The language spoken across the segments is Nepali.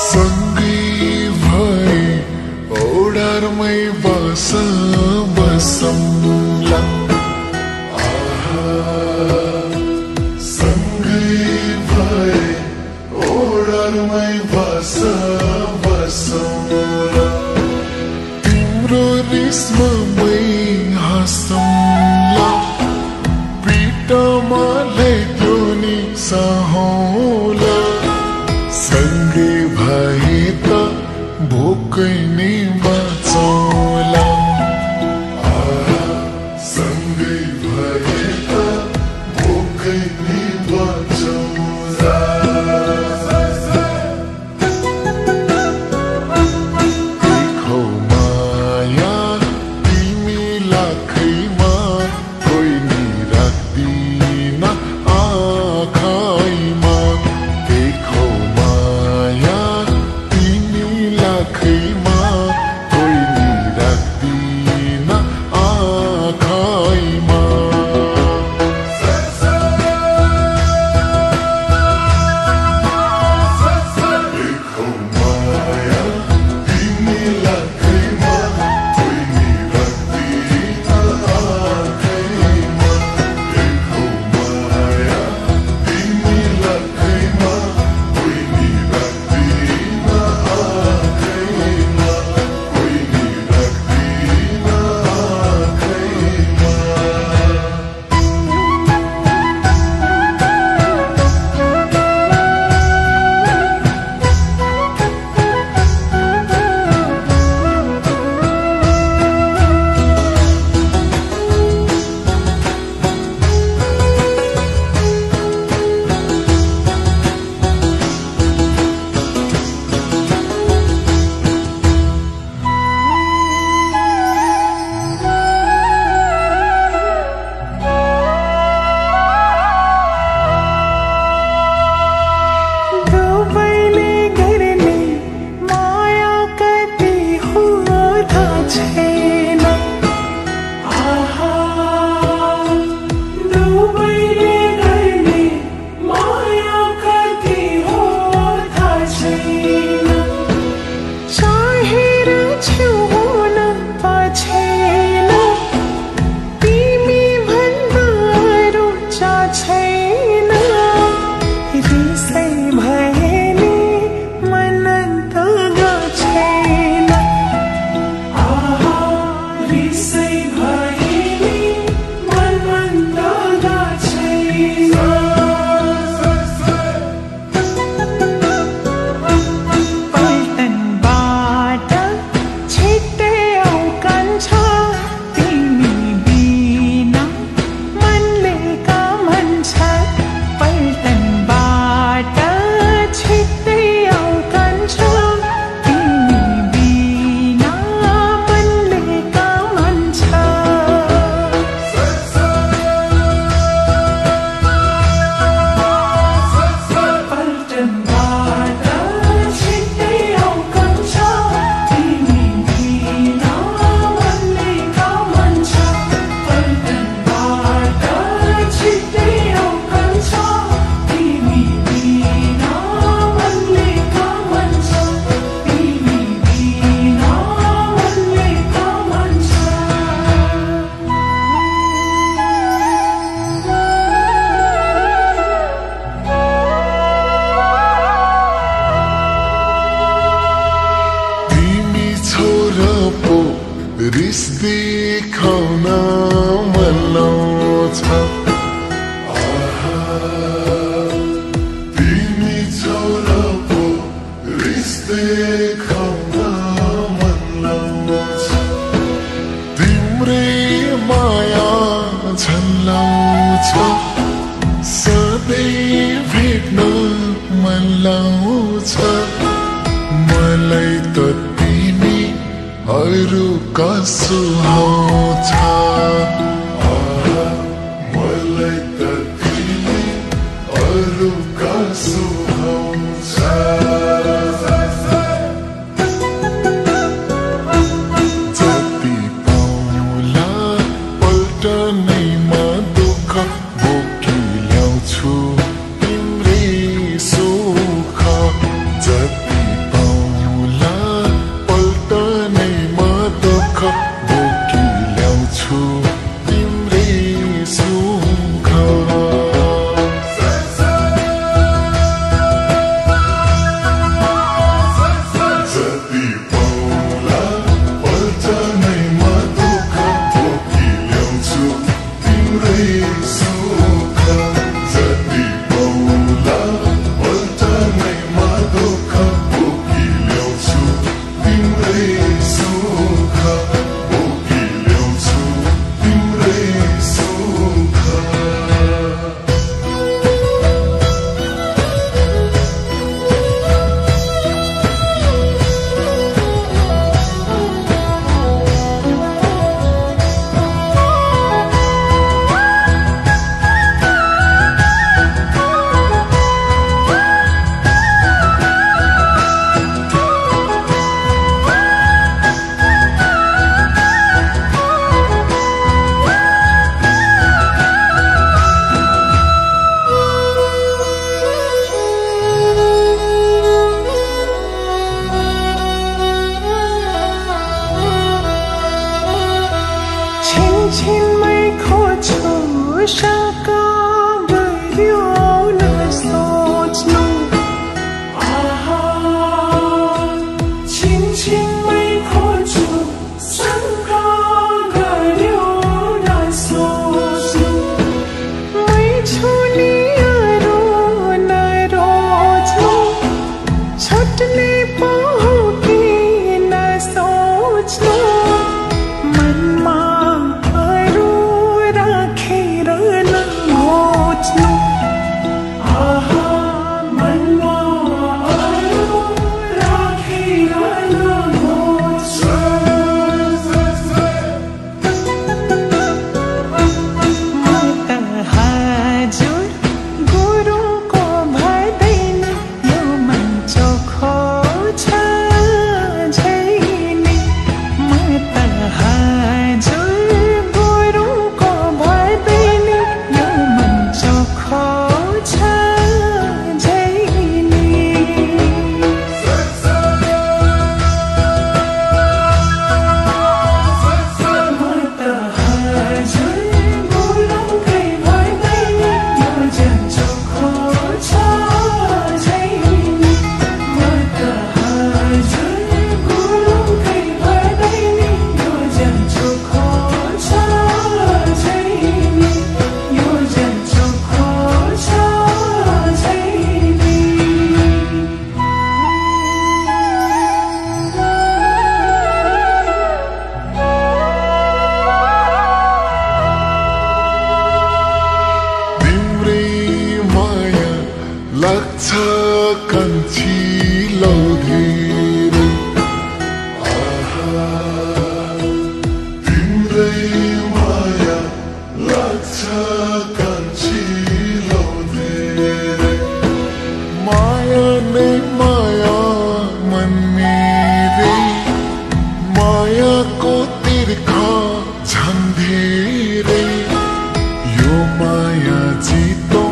सँगै भए ओडारमै बसौँला सँगै भए ओडारमै बसौँला तिम्रो रिसमा मै हाँसौँला पिठमा ल्याइदियो नि सहौँला सँगै भए त भोकै नै बाँचौँला सँगै भए त भोकै नै बाँचौँला देखौ माया तिमी लाखैमा कोही नि राख्दिन आँखैमा देखौ माया तिमी लाखैमा कोही नि राख्दिन आँखैमा देखौ माया तिमी लाखैमा कोही नि राख्दिन आँखैमा देखौ माया तिमी लाखैमा कोही नि राख्दिन आँखैमा कोही नि राख्दिन आँखैमा दुबईले गर्ने माया कति हो थाहा छैन दुबईले गर्ने माया कति हो थाहा छैन चाहेर छेउ हुन पछेन तिमी भन्दा अरू छैन रिसै भए नि मन त छैन रिसै भए नि मन त छैन पल्टनबाट छिट्टै आउँकन्छ तिमी बिना मनले कामन्छ पल्टनबाट छिट्टै आउँकन्छ तिमी बिना मनले कामन्छ पल्टनबाट छिट्टै आउँकन्छ तिमी बिना मनले कामन्छ पल्टनबाट छिट्टै आउँकन्छ तिमी बिना मनले कामन्छ तिमी बिना मनले कामन्छ तिमी छोरा पो रिस देखाउन मन लाउँछ तिमी छोरा पो रिस देखाउन मन लाउँछ तिम्रै माया झल्लाउँछ सधैँ भेट्न मन लाउँछ मलाई त तिमी अरूका सुहाउँछ मलाई त तिमी अरूका सुहाउँछ जति पाउला पल्टनैमा दुःख बोकी ल्याउँछु तिम्रै सुख जति छिलो धेरै तिम्रै माया लाग्छ कान्छिलो धेरै माया नै माया मन मेरै मायाको तिर्खा झन् धेरै यो माया जितौ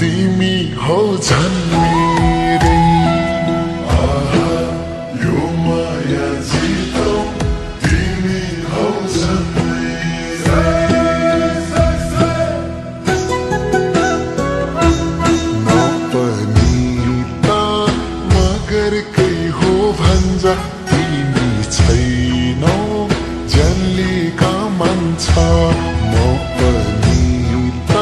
तिमी हौ झन् मेरै आहा यो माया जितौ तिमी हौ झन् मगरकै हो भन्छ तिमी छैनौ जन्लिका मन छ म पनि त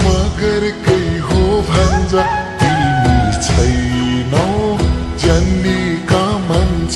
मगरकै हो भन्छ तिमी छैनौ जन्लिका मन छ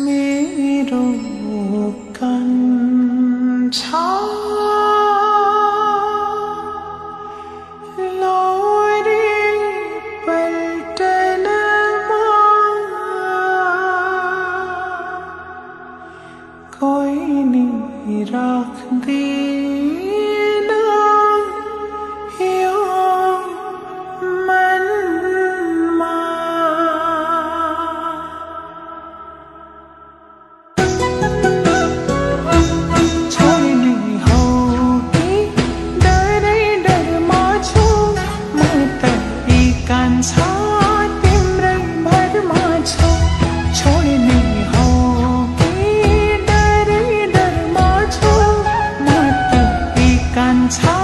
मेरो कान्छा लोरी पल्टनमा कोही नि राख्दैन यो मनमा कान्छा तिम्रै भरमा छ छोड्ने हो कि डरै डरमा छु म त कान्छा